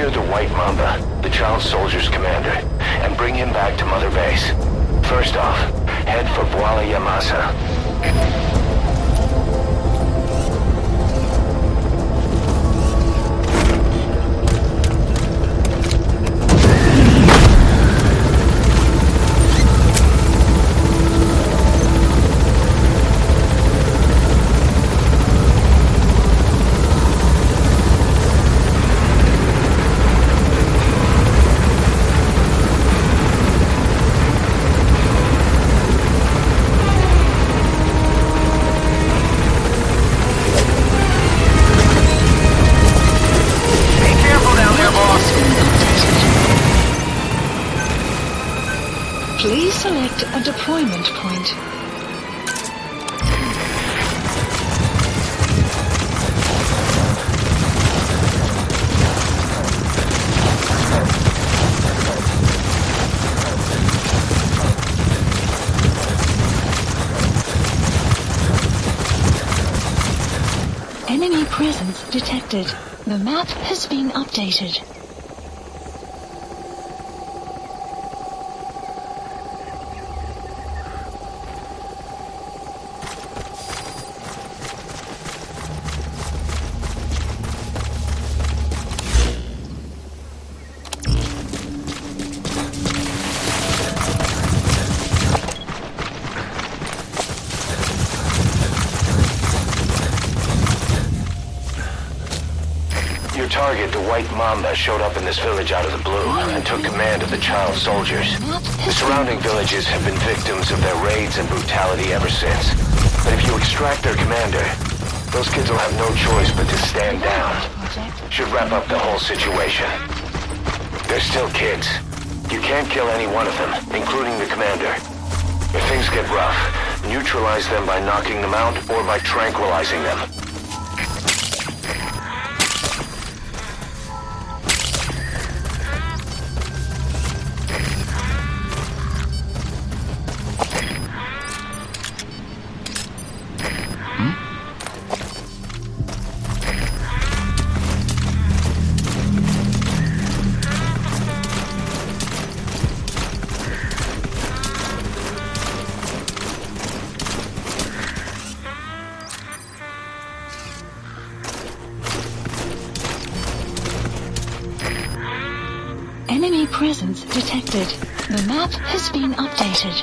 Capture the White Mamba, the child soldier's commander, and bring him back to Mother Base. First off, head for Voila Yamasa. Please select a deployment point. Enemy presence detected. The map has been updated. Your target, the White Mamba, showed up in this village out of the blue and took command of the child soldiers. The surrounding villages have been victims of their raids and brutality ever since. But if you extract their commander, those kids will have no choice but to stand down. Should wrap up the whole situation. They're still kids. You can't kill any one of them, including the commander. If things get rough, neutralize them by knocking them out or by tranquilizing them. Enemy presence detected. The map has been updated.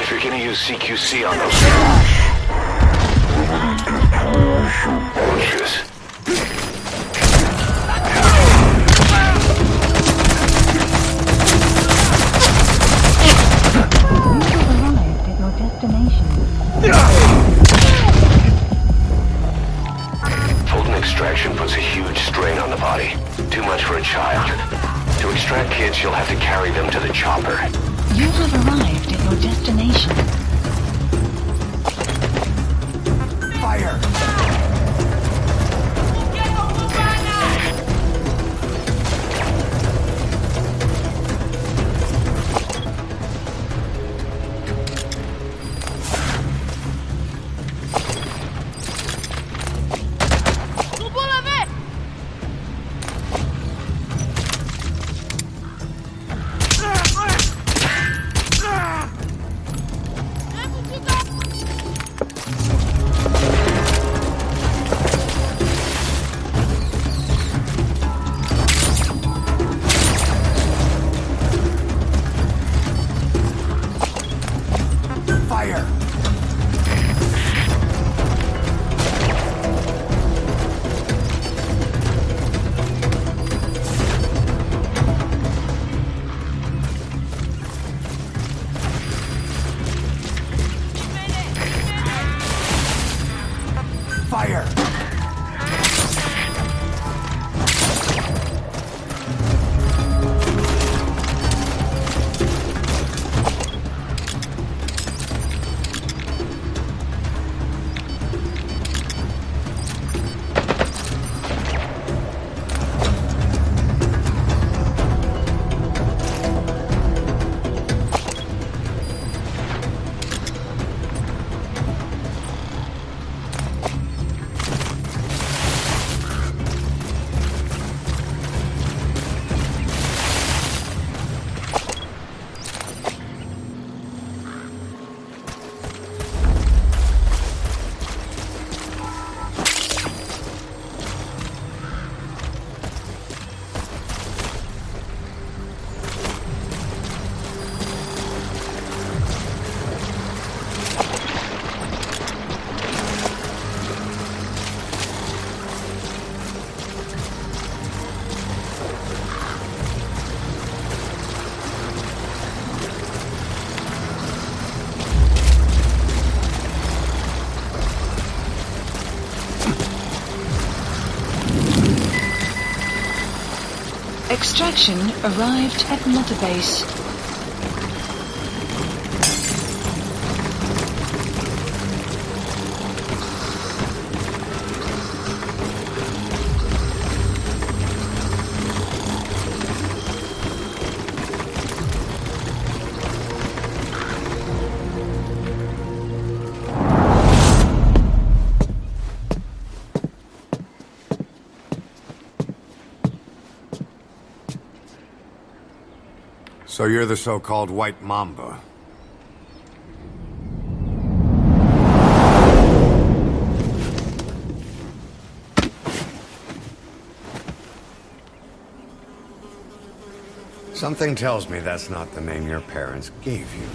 If you're gonna use CQC on those... Bushes. Fulton extraction puts a huge strain on the body. Too much for a child. To extract kids, you'll have to carry them to the chopper. You have arrived at your destination. Fire! Fire! Extraction arrived at Mother Base. So you're the so-called White Mamba. Something tells me that's not the name your parents gave you.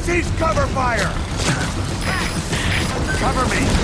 Cease cover fire! Cover me!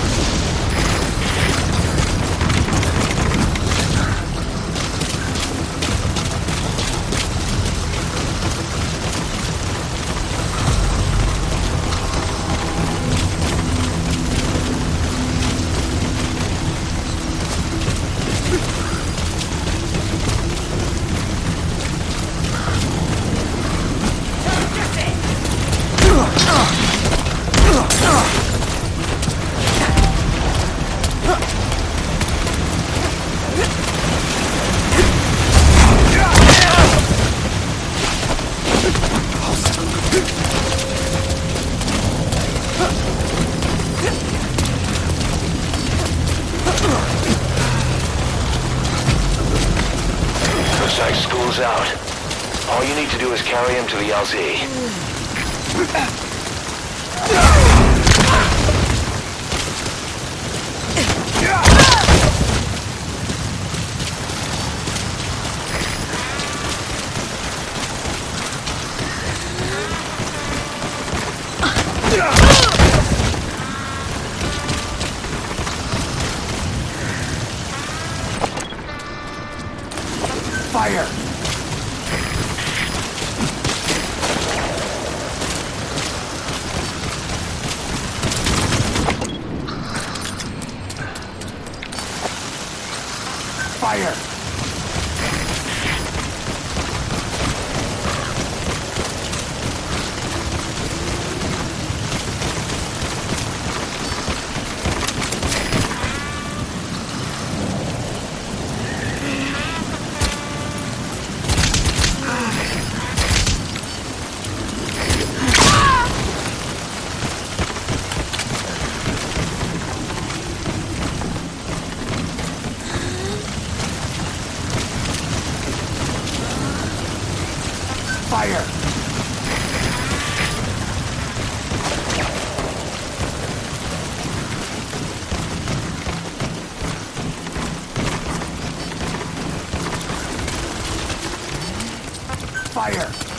School's out. All you need to do is carry him to the LZ. Fire! Fire! Fire! Fire!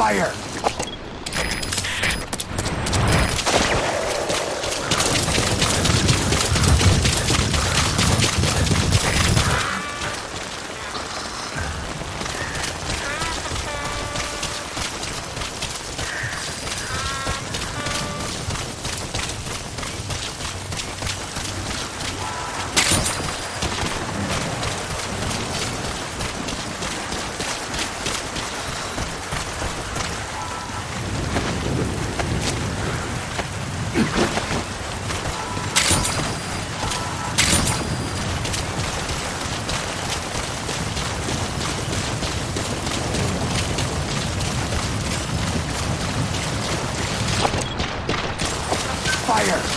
Fire! Fire!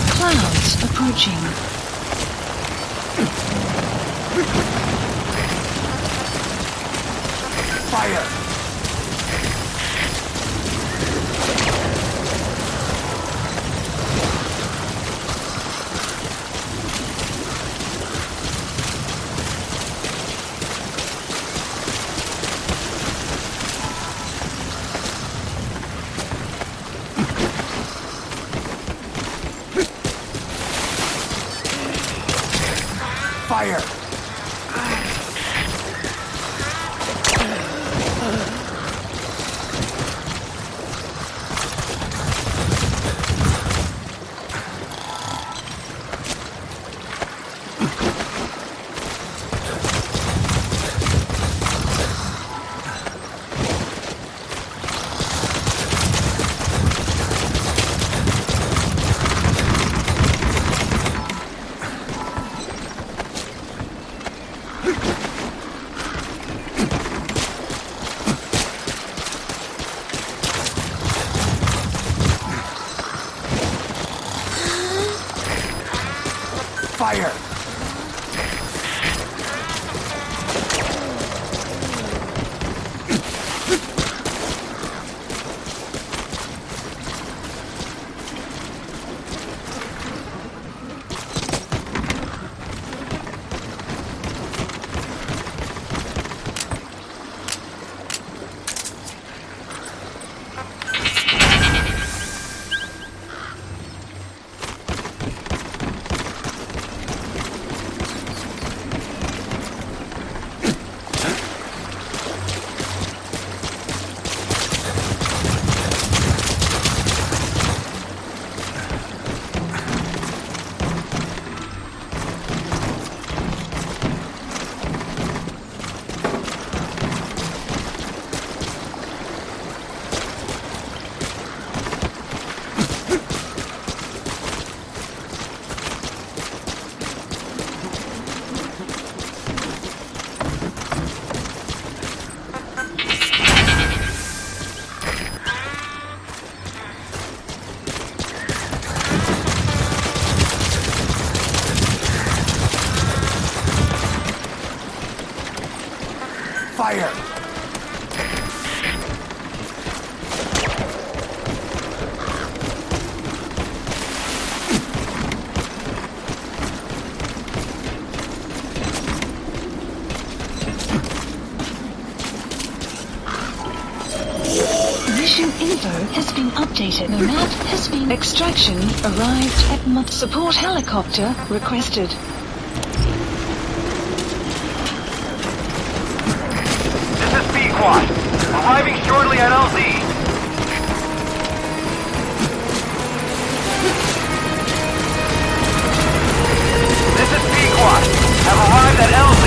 Clouds approaching. Fire! Fire! Fire! Fire! Mission info has been updated. The map has been extraction arrived at support helicopter requested. This is Pequod. Arriving shortly at LZ. This is Pequod. Have arrived at LZ.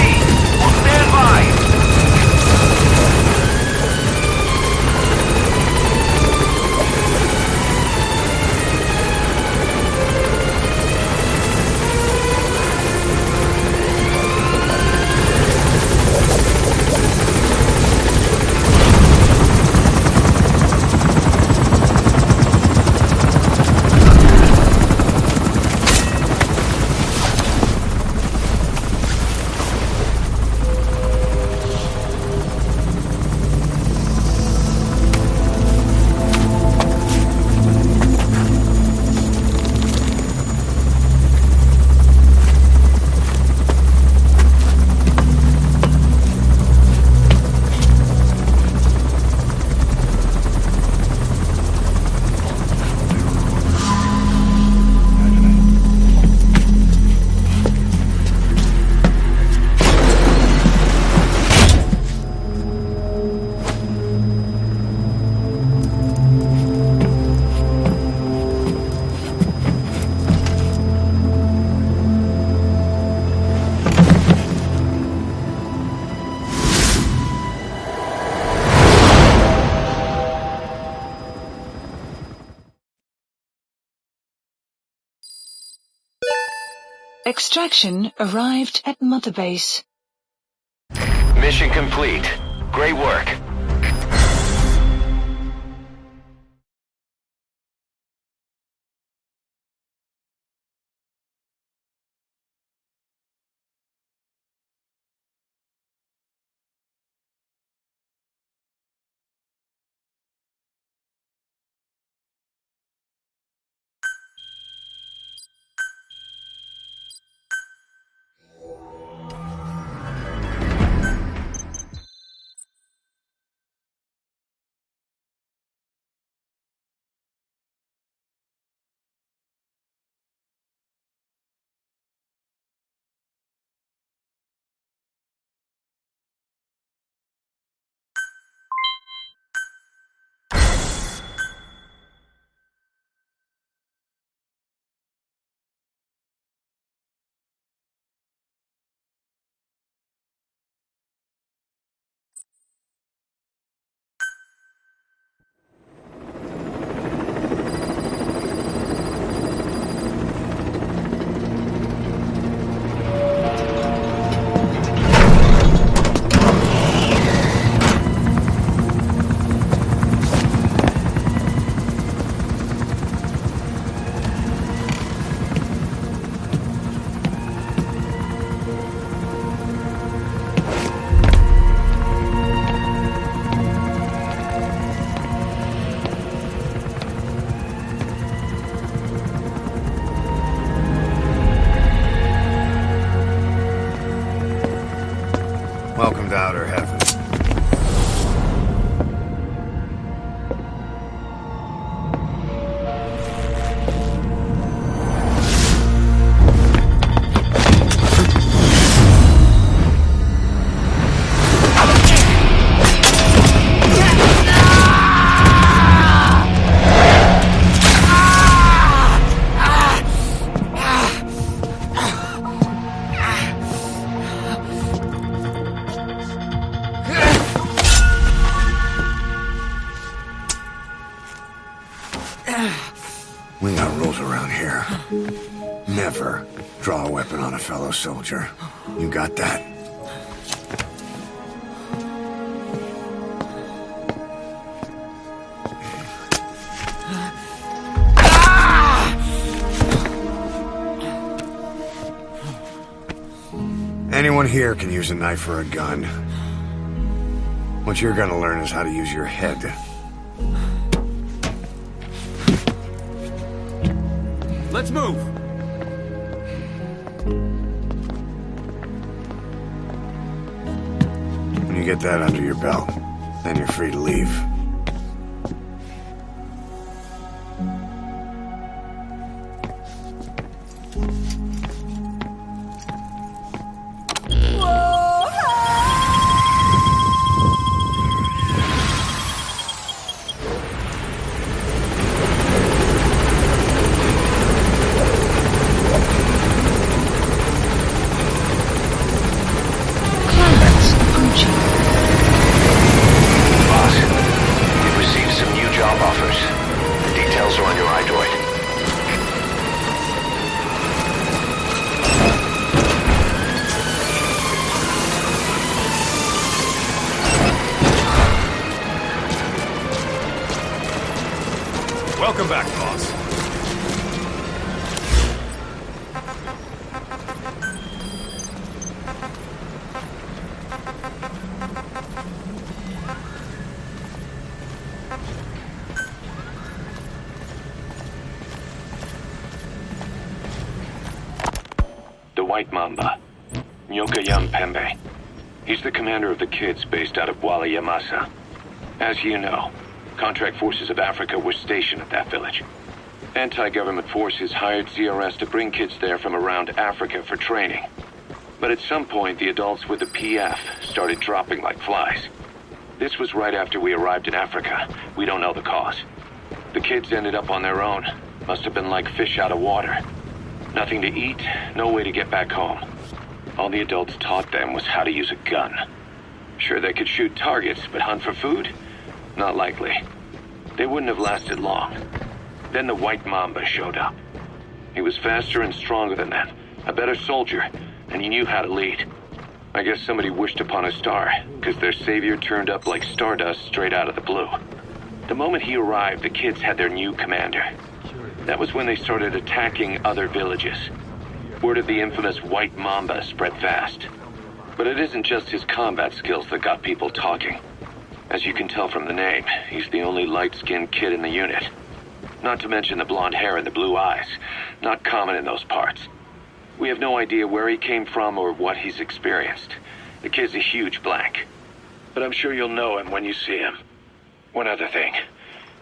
Will stand by. Extraction arrived at Mother Base. Mission complete. Great work. Welcome to outer heaven. We got rules around here. Never draw a weapon on a fellow soldier. You got that? Anyone here can use a knife or a gun. What you're gonna learn is how to use your head. Let's move! When you get that under your belt, then you're free to leave. Welcome back, boss. The White Mamba, Nyoka Pembe. He's the commander of the kids based out of Wala Yamasa. As you know, contract forces of Africa were stationed at that village. Anti-government forces hired CRS to bring kids there from around Africa for training. But at some point, the adults with the PF started dropping like flies. This was right after we arrived in Africa. We don't know the cause. The kids ended up on their own. Must have been like fish out of water. Nothing to eat, no way to get back home. All the adults taught them was how to use a gun. Sure, they could shoot targets, but hunt for food? Not likely. They wouldn't have lasted long. Then the White Mamba showed up. He was faster and stronger than them, a better soldier, and he knew how to lead. I guess somebody wished upon a star, because their savior turned up like stardust straight out of the blue. The moment he arrived, the kids had their new commander. That was when they started attacking other villages. Word of the infamous White Mamba spread fast. But it isn't just his combat skills that got people talking. As you can tell from the name, he's the only light-skinned kid in the unit. Not to mention the blonde hair and the blue eyes. Not common in those parts. We have no idea where he came from or what he's experienced. The kid's a huge blank. But I'm sure you'll know him when you see him. One other thing.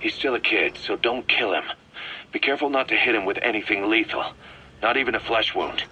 He's still a kid, so don't kill him. Be careful not to hit him with anything lethal. Not even a flesh wound.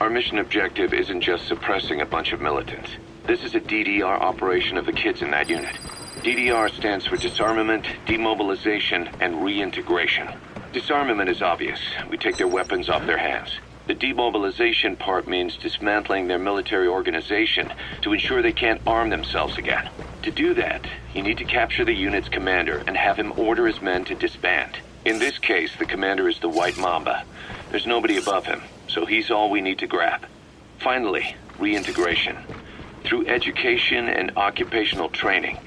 Our mission objective isn't just suppressing a bunch of militants. This is a DDR operation of the kids in that unit. DDR stands for disarmament, demobilization, and reintegration. Disarmament is obvious. We take their weapons off their hands. The demobilization part means dismantling their military organization to ensure they can't arm themselves again. To do that, you need to capture the unit's commander and have him order his men to disband. In this case, the commander is the White Mamba. There's nobody above him, so he's all we need to grab. Finally, reintegration. Through education and occupational training,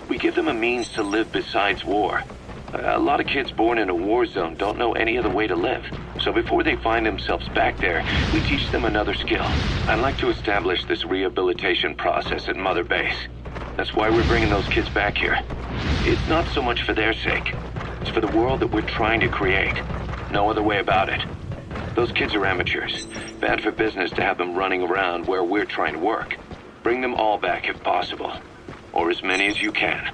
we give them a means to live besides war. A lot of kids born in a war zone don't know any other way to live. So before they find themselves back there, we teach them another skill. I'd like to establish this rehabilitation process at Mother Base. That's why we're bringing those kids back here. It's not so much for their sake. It's for the world that we're trying to create. No other way about it. Those kids are amateurs. Bad for business to have them running around where we're trying to work. Bring them all back if possible. Or as many as you can.